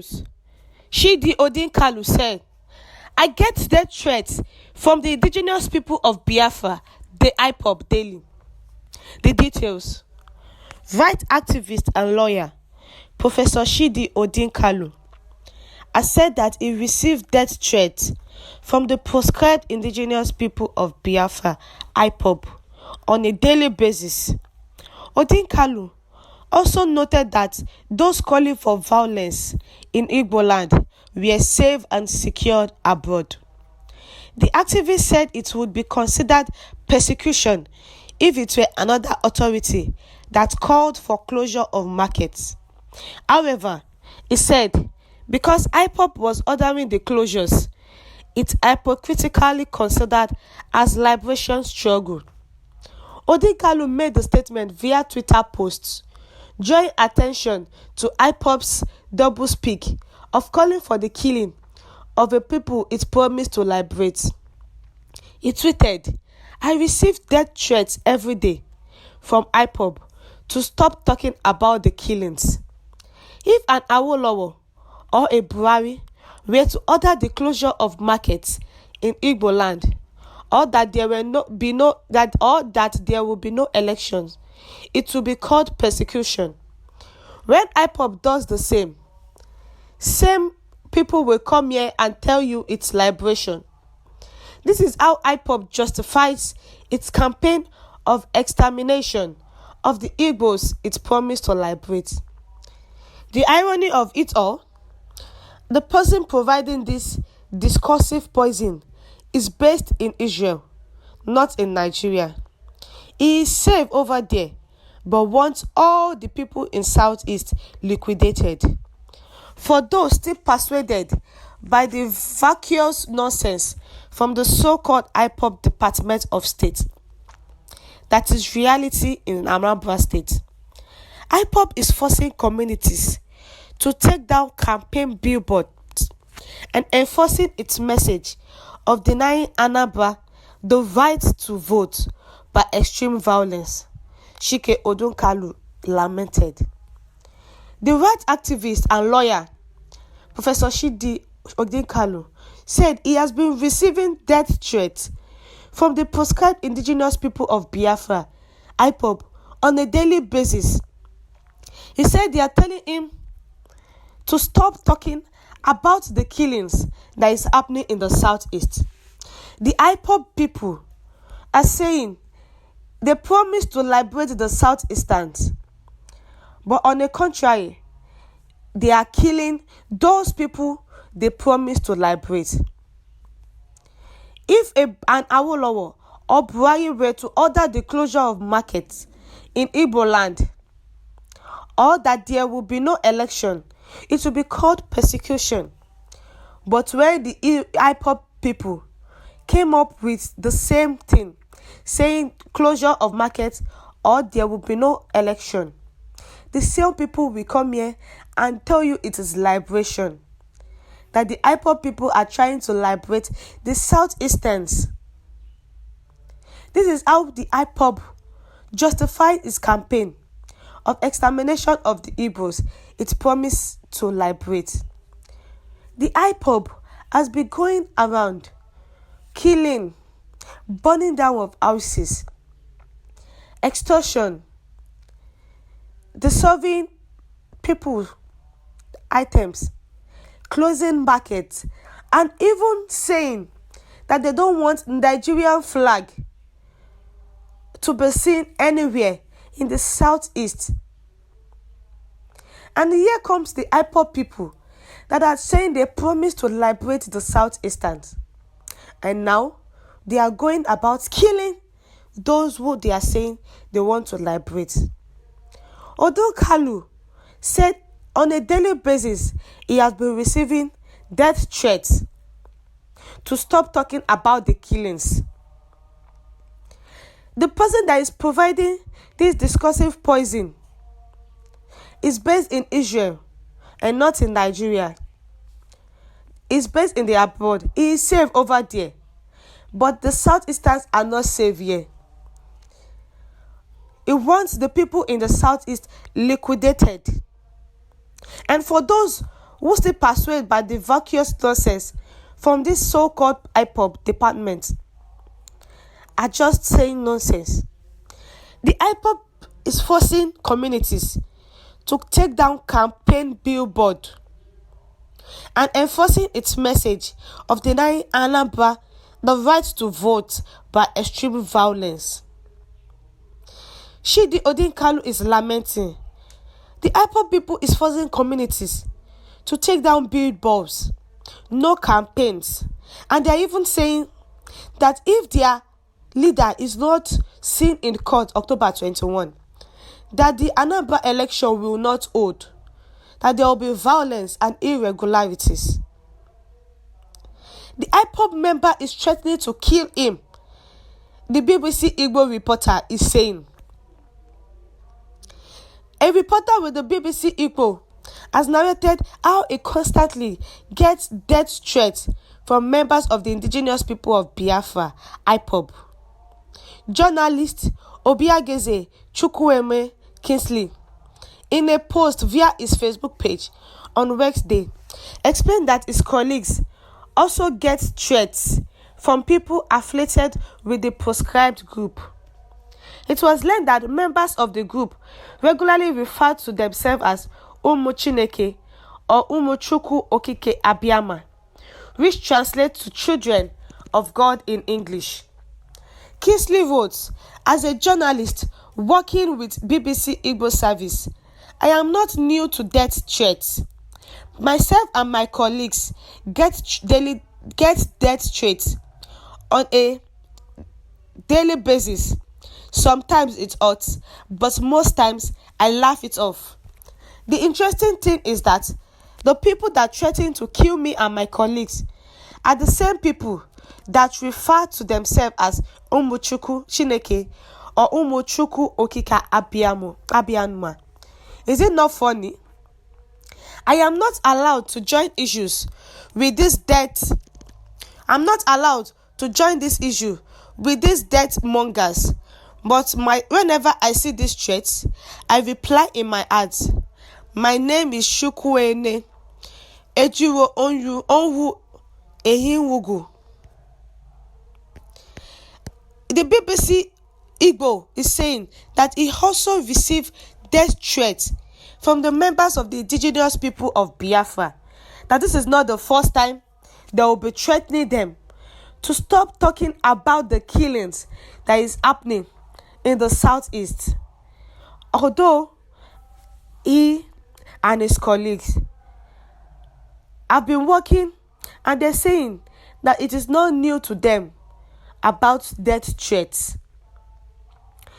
details. Odinkalu said, I get death threats from the indigenous people of Biafra, the Ipob daily. The details. Right activist and lawyer, Professor Odinkalu, has said that he received death threats from the proscribed indigenous people of Biafra, Ipob, on a daily basis. Odinkalu also noted that those calling for violence in Igbo land were safe and secured abroad. The activist said it would be considered persecution if it were another authority that called for closure of markets. However, he said because Ipob was ordering the closures, it's hypocritically considered as liberation struggle. Odinkalu made the statement via Twitter posts, drawing attention to Ipob's doublespeak of calling for the killing of a people it promised to liberate. He tweeted, I receive death threats every day from Ipob to stop talking about the killings. If an Awolowo or a Buhari were to order the closure of markets in Igbo land, or that there will be no elections, it will be called persecution. When Ipob does the same people will come here and tell you it's liberation. This is how Ipob justifies its campaign of extermination of the Igbos it promised to liberate. The irony of it all, the person providing this discursive poison is based in Israel, not in Nigeria. He is safe over there, but wants all the people in Southeast liquidated. For those still persuaded by the vacuous nonsense from the so-called Ipob Department of State, that is reality in Anambra State. Ipob is forcing communities to take down campaign billboards and enforcing its message of denying Anambra the right to vote by extreme violence, Odinkalu lamented. The right activist and lawyer, Professor Odinkalu, said he has been receiving death threats from the proscribed indigenous people of Biafra, Ipob, on a daily basis. He said they are telling him to stop talking about the killings that is happening in the Southeast. The Ipob people are saying they promise to liberate the Southeasters, but on the contrary, they are killing those people they promise to liberate. If an Awolowo or Buhari were to order the closure of markets in Igbo land, or that there will be no election, it will be called persecution. But when the Ipob people came up with the same thing, saying closure of markets or there will be no election, the same people will come here and tell you it is liberation. That the Ipob people are trying to liberate the Southeasterns. This is how the Ipob justified its campaign of extermination of the Igbos it promised to liberate. The Ipob has been going around killing, burning down of houses, extortion, dissolving people, items, closing markets, and even saying that they don't want Nigerian flag to be seen anywhere in the Southeast. And here comes the Ipob people that are saying they promised to liberate the Southeasters. And now they are going about killing those who they are saying they want to liberate. Odinkalu said on a daily basis he has been receiving death threats to stop talking about the killings. The person that is providing this discursive poison is based in Israel and not in Nigeria. He's based in the abroad. He is safe over there. But the Southeasters are not safe here. He wants the people in the Southeast liquidated. And for those who still persuaded by the vacuous nonsense from this so-called Ipob department are just saying nonsense. The Ipob is forcing communities to take down campaign billboard and enforcing its message of denying Anambra the right to vote by extreme violence. The Odinkalu is lamenting. The Ipob people is forcing communities to take down billboards, no campaigns, and they are even saying that if their leader is not seen in court October 21, that the Anambra election will not hold, that there will be violence and irregularities. The Ipob member is threatening to kill him. The BBC Igbo reporter is saying. A reporter with the BBC Igbo has narrated how he constantly gets death threats from members of the indigenous people of Biafra, Ipob. Journalist Obiageze Chukwueme Kingsley, in a post via his Facebook page on Wednesday, explained that his colleagues also get threats from people affiliated with the proscribed group. It was learned that members of the group regularly refer to themselves as Umu Chineke or Umu Chukwu Okike Abiyama, which translates to children of God in English. Kingsley wrote, as a journalist working with BBC Igbo service, I am not new to death threats. Myself and my colleagues get death threats on a daily basis. Sometimes it hurts, but most times I laugh it off. The interesting thing is that the people that threaten to kill me and my colleagues are the same people that refer to themselves as Umuchuku Chineke or Umuchuku Okika Abiyama. Is it not funny? I am not allowed to join issues with this death. I'm not allowed to join this issue with these death mongers. But whenever I see these threats, I reply in my ads. My name is Chukwuene Ejiro Onwu Ehinwugu. The BBC Igbo is saying that he also received death threats from the members of the indigenous people of Biafra. That this is not the first time they will be threatening them to stop talking about the killings that is happening in the southeast. Although he and his colleagues have been working, and they're saying that it is not new to them about death threats.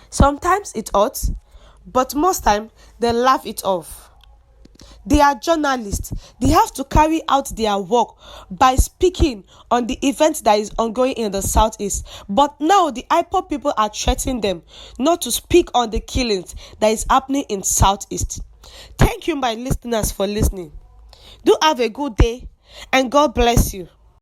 Sometimes it hurts, but most times they laugh it off. They are journalists. They have to carry out their work by speaking on the event that is ongoing in the southeast. But now the Ipob people are threatening them not to speak on the killings that is happening in southeast. Thank you, my listeners, for listening. Do have a good day and God bless you.